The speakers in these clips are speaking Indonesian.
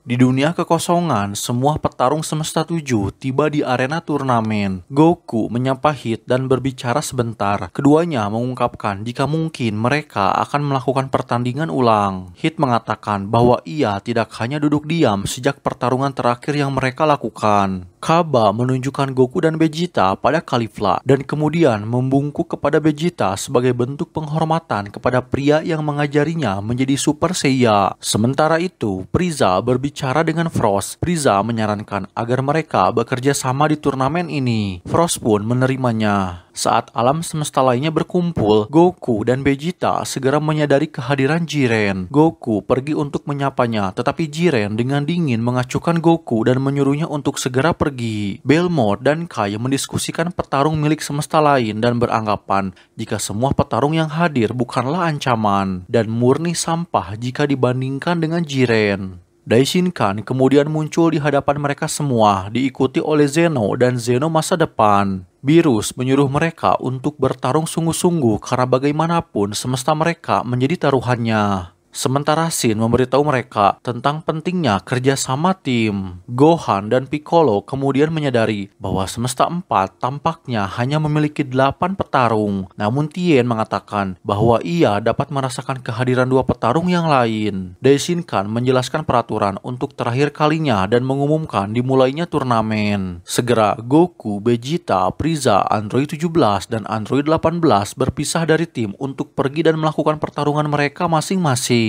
Di dunia kekosongan, semua petarung semesta 7 tiba di arena turnamen. Goku menyapa Hit dan berbicara sebentar. Keduanya mengungkapkan jika mungkin mereka akan melakukan pertandingan ulang. Hit mengatakan bahwa ia tidak hanya duduk diam sejak pertarungan terakhir yang mereka lakukan. Kaba menunjukkan Goku dan Vegeta pada Caulifla dan kemudian membungkuk kepada Vegeta sebagai bentuk penghormatan kepada pria yang mengajarinya menjadi Super Saiya. Sementara itu, Frieza berbicara dengan Frost. Frieza menyarankan agar mereka bekerja sama di turnamen ini. Frost pun menerimanya. Saat alam semesta lainnya berkumpul, Goku dan Vegeta segera menyadari kehadiran Jiren. Goku pergi untuk menyapanya, tetapi Jiren dengan dingin mengacuhkan Goku dan menyuruhnya untuk segera pergi. Belmont dan Kai mendiskusikan petarung milik semesta lain dan beranggapan jika semua petarung yang hadir bukanlah ancaman dan murni sampah jika dibandingkan dengan Jiren. Daishinkan kemudian muncul di hadapan mereka semua, diikuti oleh Zeno dan Zeno masa depan. Beerus menyuruh mereka untuk bertarung sungguh-sungguh karena bagaimanapun semesta mereka menjadi taruhannya. Sementara Shin memberitahu mereka tentang pentingnya kerjasama tim. Gohan dan Piccolo kemudian menyadari bahwa semesta 4 tampaknya hanya memiliki 8 petarung. Namun Tien mengatakan bahwa ia dapat merasakan kehadiran 2 petarung yang lain. Daishinkan menjelaskan peraturan untuk terakhir kalinya dan mengumumkan dimulainya turnamen. Segera Goku, Vegeta, Frieza, Android 17 dan Android 18 berpisah dari tim untuk pergi dan melakukan pertarungan mereka masing-masing.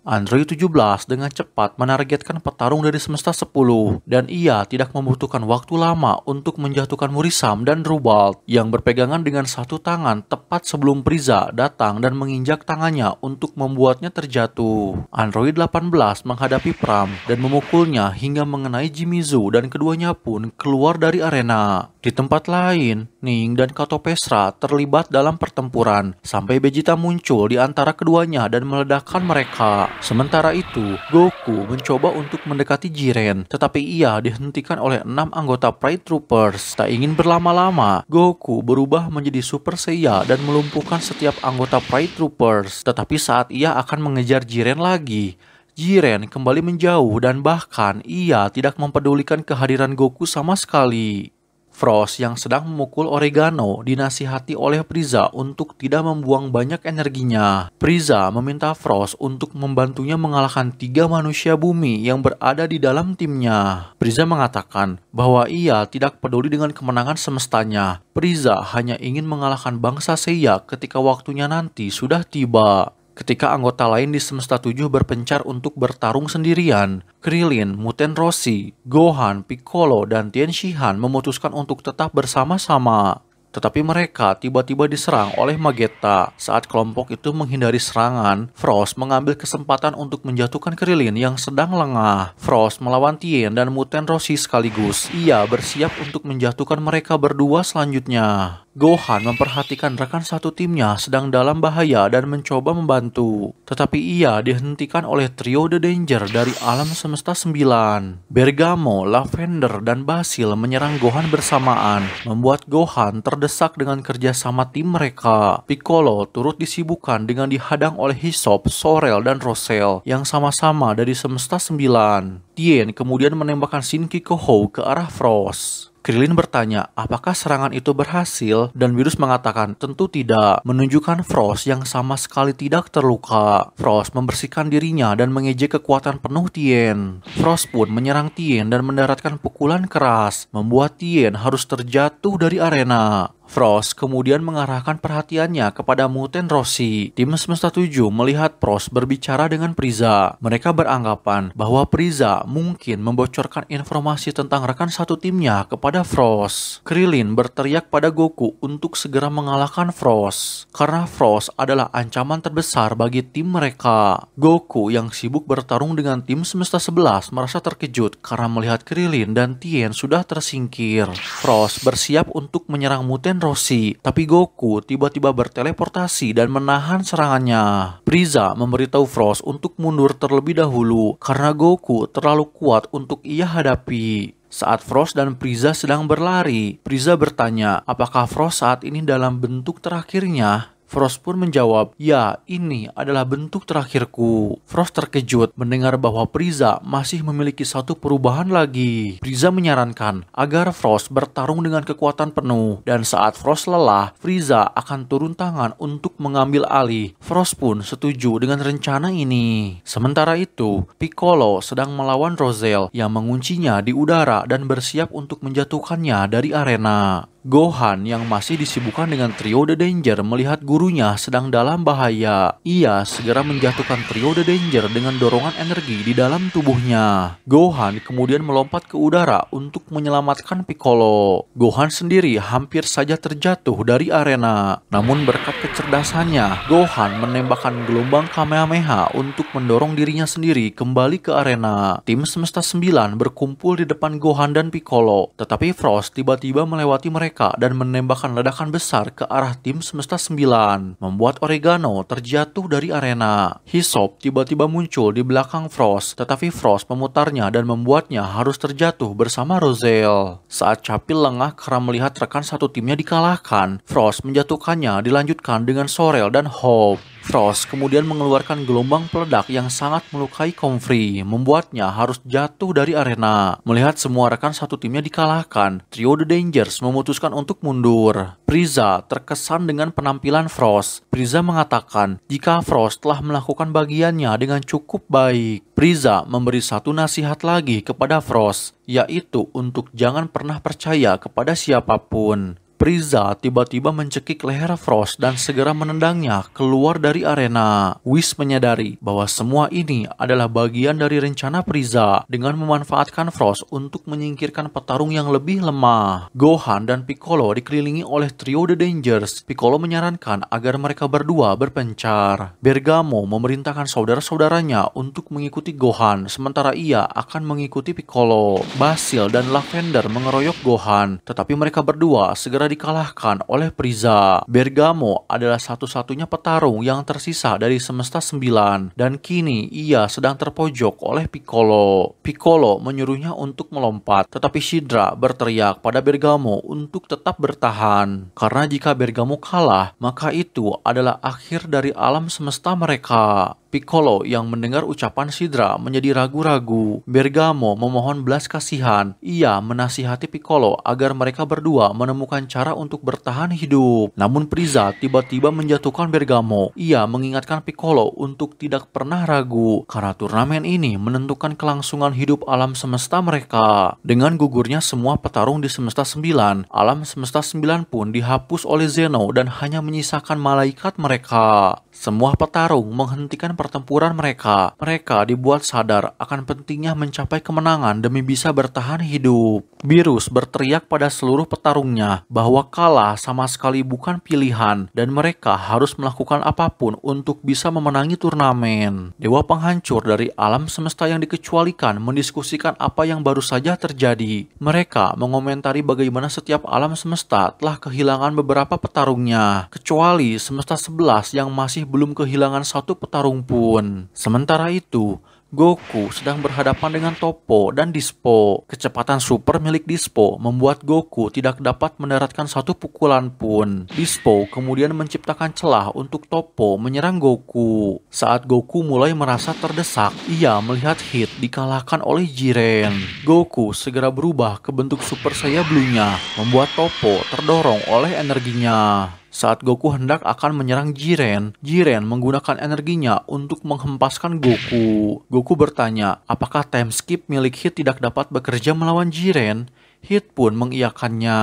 Android 17 dengan cepat menargetkan petarung dari semesta 10 dan ia tidak membutuhkan waktu lama untuk menjatuhkan Murisam dan Rubalt yang berpegangan dengan satu tangan tepat sebelum Frieza datang dan menginjak tangannya untuk membuatnya terjatuh. Android 18 menghadapi Pram dan memukulnya hingga mengenai Jimizu dan keduanya pun keluar dari arena. Di tempat lain, Ning dan Kato Pesra terlibat dalam pertempuran sampai Vegeta muncul di antara keduanya dan meledakkan mereka. Sementara itu, Goku mencoba untuk mendekati Jiren, tetapi ia dihentikan oleh 6 anggota Pride Troopers. Tak ingin berlama-lama, Goku berubah menjadi Super Saiya dan melumpuhkan setiap anggota Pride Troopers. Tetapi saat ia akan mengejar Jiren lagi, Jiren kembali menjauh dan bahkan ia tidak mempedulikan kehadiran Goku sama sekali. Frost yang sedang memukul oregano dinasihati oleh Frieza untuk tidak membuang banyak energinya. Frieza meminta Frost untuk membantunya mengalahkan 3 manusia bumi yang berada di dalam timnya. Frieza mengatakan bahwa ia tidak peduli dengan kemenangan semestanya. Frieza hanya ingin mengalahkan bangsa Seiya ketika waktunya nanti sudah tiba. Ketika anggota lain di semesta 7 berpencar untuk bertarung sendirian, Krillin, Muten Roshi, Gohan, Piccolo, dan Tien Shinhan memutuskan untuk tetap bersama-sama. Tetapi mereka tiba-tiba diserang oleh Magetta. Saat kelompok itu menghindari serangan, Frost mengambil kesempatan untuk menjatuhkan Krillin yang sedang lengah. Frost melawan Tien dan Muten Roshi sekaligus. Ia bersiap untuk menjatuhkan mereka berdua selanjutnya. Gohan memperhatikan rekan satu timnya sedang dalam bahaya dan mencoba membantu. Tetapi ia dihentikan oleh trio The Danger dari alam semesta 9. Bergamo, Lavender, dan Basil menyerang Gohan bersamaan, membuat Gohan terdesak dengan kerjasama tim mereka. Piccolo turut disibukkan dengan dihadang oleh Hisops, Sorel, dan Rosel yang sama-sama dari semesta 9. Tien kemudian menembakkan Shin Kikohou ke arah Frost. Krillin bertanya apakah serangan itu berhasil dan Beerus mengatakan tentu tidak, menunjukkan Frost yang sama sekali tidak terluka. Frost membersihkan dirinya dan mengejek kekuatan penuh Tien. Frost pun menyerang Tien dan mendaratkan pukulan keras, membuat Tien harus terjatuh dari arena. Frost kemudian mengarahkan perhatiannya kepada Muten Roshi. Tim semesta 7 melihat Frost berbicara dengan Frieza. Mereka beranggapan bahwa Frieza mungkin membocorkan informasi tentang rekan satu timnya kepada Frost. Krillin berteriak pada Goku untuk segera mengalahkan Frost, karena Frost adalah ancaman terbesar bagi tim mereka. Goku yang sibuk bertarung dengan tim semesta 11 merasa terkejut karena melihat Krillin dan Tien sudah tersingkir. Frost bersiap untuk menyerang Muten Roshi, tapi Goku tiba-tiba berteleportasi dan menahan serangannya. Frieza memberitahu Frost untuk mundur terlebih dahulu karena Goku terlalu kuat untuk ia hadapi. Saat Frost dan Frieza sedang berlari, Frieza bertanya apakah Frost saat ini dalam bentuk terakhirnya. Frost pun menjawab, "Ya, ini adalah bentuk terakhirku." Frost terkejut mendengar bahwa Frieza masih memiliki satu perubahan lagi. Frieza menyarankan agar Frost bertarung dengan kekuatan penuh, dan saat Frost lelah, Frieza akan turun tangan untuk mengambil alih. Frost pun setuju dengan rencana ini. Sementara itu, Piccolo sedang melawan Roselle yang menguncinya di udara dan bersiap untuk menjatuhkannya dari arena. Gohan yang masih disibukkan dengan trio The Danger melihat gurunya sedang dalam bahaya. Ia segera menjatuhkan trio The Danger dengan dorongan energi di dalam tubuhnya. Gohan kemudian melompat ke udara untuk menyelamatkan Piccolo. Gohan sendiri hampir saja terjatuh dari arena. Namun berkat kecerdasannya, Gohan menembakkan gelombang Kamehameha untuk mendorong dirinya sendiri kembali ke arena. Tim Semesta 9 berkumpul di depan Gohan dan Piccolo, tetapi Frost tiba-tiba melewati mereka dan menembakkan ledakan besar ke arah tim Semesta 9, membuat Oregano terjatuh dari arena. Hishop tiba-tiba muncul di belakang Frost, tetapi Frost memutarnya dan membuatnya harus terjatuh bersama Roselle. Saat Capil lengah karena melihat rekan satu timnya dikalahkan, Frost menjatuhkannya dilanjutkan dengan Sorel dan Hope. Frost kemudian mengeluarkan gelombang peledak yang sangat melukai Comfrey, membuatnya harus jatuh dari arena. Melihat semua rekan satu timnya dikalahkan, trio The Dangers memutuskan untuk mundur. Frieza terkesan dengan penampilan Frost. Frieza mengatakan jika Frost telah melakukan bagiannya dengan cukup baik. Frieza memberi satu nasihat lagi kepada Frost, yaitu untuk jangan pernah percaya kepada siapapun. Frieza tiba-tiba mencekik leher Frost dan segera menendangnya keluar dari arena. Whis menyadari bahwa semua ini adalah bagian dari rencana Frieza dengan memanfaatkan Frost untuk menyingkirkan petarung yang lebih lemah. Gohan dan Piccolo dikelilingi oleh trio The Dangers. Piccolo menyarankan agar mereka berdua berpencar. Bergamo memerintahkan saudara-saudaranya untuk mengikuti Gohan, sementara ia akan mengikuti Piccolo. Basil dan Lavender mengeroyok Gohan, tetapi mereka berdua segera dikalahkan oleh Frieza. Bergamo adalah satu-satunya petarung yang tersisa dari Semesta 9 dan kini ia sedang terpojok oleh Piccolo. Piccolo menyuruhnya untuk melompat, tetapi Shidra berteriak pada Bergamo untuk tetap bertahan. Karena jika Bergamo kalah, maka itu adalah akhir dari alam semesta mereka. Piccolo yang mendengar ucapan Shidra menjadi ragu-ragu. Bergamo memohon belas kasihan. Ia menasihati Piccolo agar mereka berdua menemukan cara untuk bertahan hidup. Namun Frieza tiba-tiba menjatuhkan Bergamo. Ia mengingatkan Piccolo untuk tidak pernah ragu, karena turnamen ini menentukan kelangsungan hidup alam semesta mereka. Dengan gugurnya semua petarung di Semesta 9, alam Semesta 9 pun dihapus oleh Zeno dan hanya menyisakan malaikat mereka. Semua petarung menghentikan pertempuran mereka. Mereka dibuat sadar akan pentingnya mencapai kemenangan demi bisa bertahan hidup. Beerus berteriak pada seluruh petarungnya bahwa kalah sama sekali bukan pilihan dan mereka harus melakukan apapun untuk bisa memenangi turnamen. Dewa penghancur dari alam semesta yang dikecualikan mendiskusikan apa yang baru saja terjadi. Mereka mengomentari bagaimana setiap alam semesta telah kehilangan beberapa petarungnya, kecuali Semesta 11 yang masih belum kehilangan satu petarung pun. Sementara itu, Goku sedang berhadapan dengan Toppo dan Dispo. Kecepatan super milik Dispo membuat Goku tidak dapat mendaratkan satu pukulan pun. Dispo kemudian menciptakan celah untuk Toppo menyerang Goku. Saat Goku mulai merasa terdesak, ia melihat Hit dikalahkan oleh Jiren. Goku segera berubah ke bentuk Super Saiyan Blue-nya, membuat Toppo terdorong oleh energinya. Saat Goku hendak akan menyerang Jiren, Jiren menggunakan energinya untuk menghempaskan Goku. Goku bertanya, apakah time skip milik Hit tidak dapat bekerja melawan Jiren? Hit pun mengiyakannya.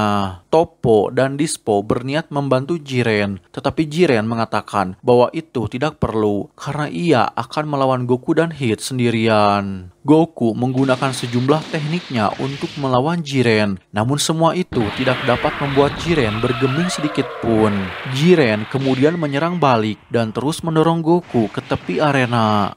Toppo dan Dispo berniat membantu Jiren, tetapi Jiren mengatakan bahwa itu tidak perlu karena ia akan melawan Goku dan Hit sendirian. Goku menggunakan sejumlah tekniknya untuk melawan Jiren, namun semua itu tidak dapat membuat Jiren bergeming sedikit pun. Jiren kemudian menyerang balik dan terus mendorong Goku ke tepi arena.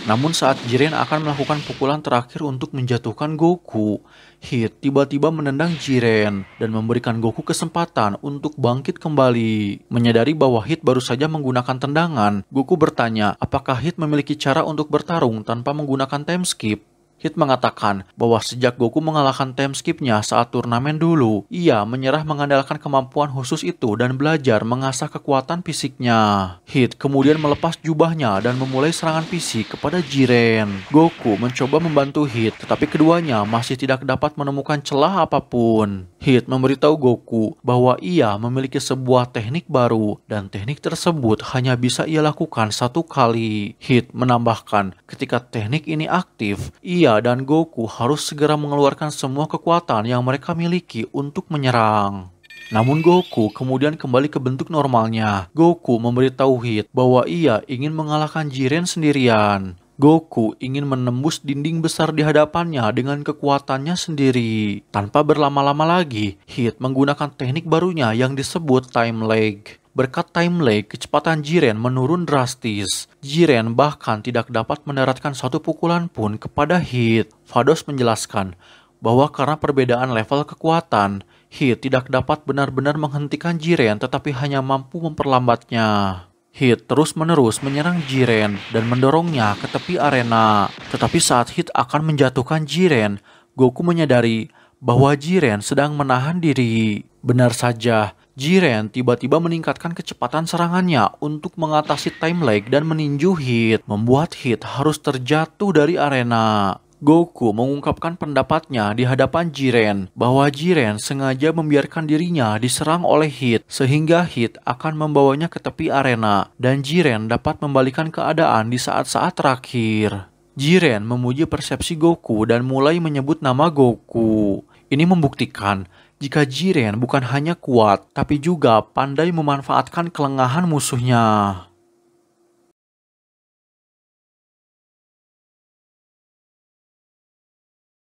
Namun saat Jiren akan melakukan pukulan terakhir untuk menjatuhkan Goku, Hit tiba-tiba menendang Jiren dan memberikan Goku kesempatan untuk bangkit kembali. Menyadari bahwa Hit baru saja menggunakan tendangan, Goku bertanya apakah Hit memiliki cara untuk bertarung tanpa menggunakan time skip. Hit mengatakan bahwa sejak Goku mengalahkan time skip-nya saat turnamen dulu, ia menyerah mengandalkan kemampuan khusus itu dan belajar mengasah kekuatan fisiknya. Hit kemudian melepas jubahnya dan memulai serangan fisik kepada Jiren. Goku mencoba membantu Hit, tetapi keduanya masih tidak dapat menemukan celah apapun. Hit memberitahu Goku bahwa ia memiliki sebuah teknik baru dan teknik tersebut hanya bisa ia lakukan satu kali. Hit menambahkan, ketika teknik ini aktif, ia dan Goku harus segera mengeluarkan semua kekuatan yang mereka miliki untuk menyerang. Namun Goku kemudian kembali ke bentuk normalnya. Goku memberitahu Hit bahwa ia ingin mengalahkan Jiren sendirian. Goku ingin menembus dinding besar di hadapannya dengan kekuatannya sendiri. Tanpa berlama-lama lagi, Hit menggunakan teknik barunya yang disebut Time Lag. Berkat Time Lag, kecepatan Jiren menurun drastis. Jiren bahkan tidak dapat mendaratkan satu pukulan pun kepada Hit. Vados menjelaskan bahwa karena perbedaan level kekuatan, Hit tidak dapat benar-benar menghentikan Jiren tetapi hanya mampu memperlambatnya. Hit terus-menerus menyerang Jiren dan mendorongnya ke tepi arena. Tetapi saat Hit akan menjatuhkan Jiren, Goku menyadari bahwa Jiren sedang menahan diri. Benar saja, Jiren tiba-tiba meningkatkan kecepatan serangannya untuk mengatasi time lag dan meninju Hit, membuat Hit harus terjatuh dari arena. Goku mengungkapkan pendapatnya di hadapan Jiren bahwa Jiren sengaja membiarkan dirinya diserang oleh Hit sehingga Hit akan membawanya ke tepi arena dan Jiren dapat membalikan keadaan di saat-saat terakhir. Jiren memuji persepsi Goku dan mulai menyebut nama Goku. Ini membuktikan jika Jiren bukan hanya kuat tapi juga pandai memanfaatkan kelengahan musuhnya.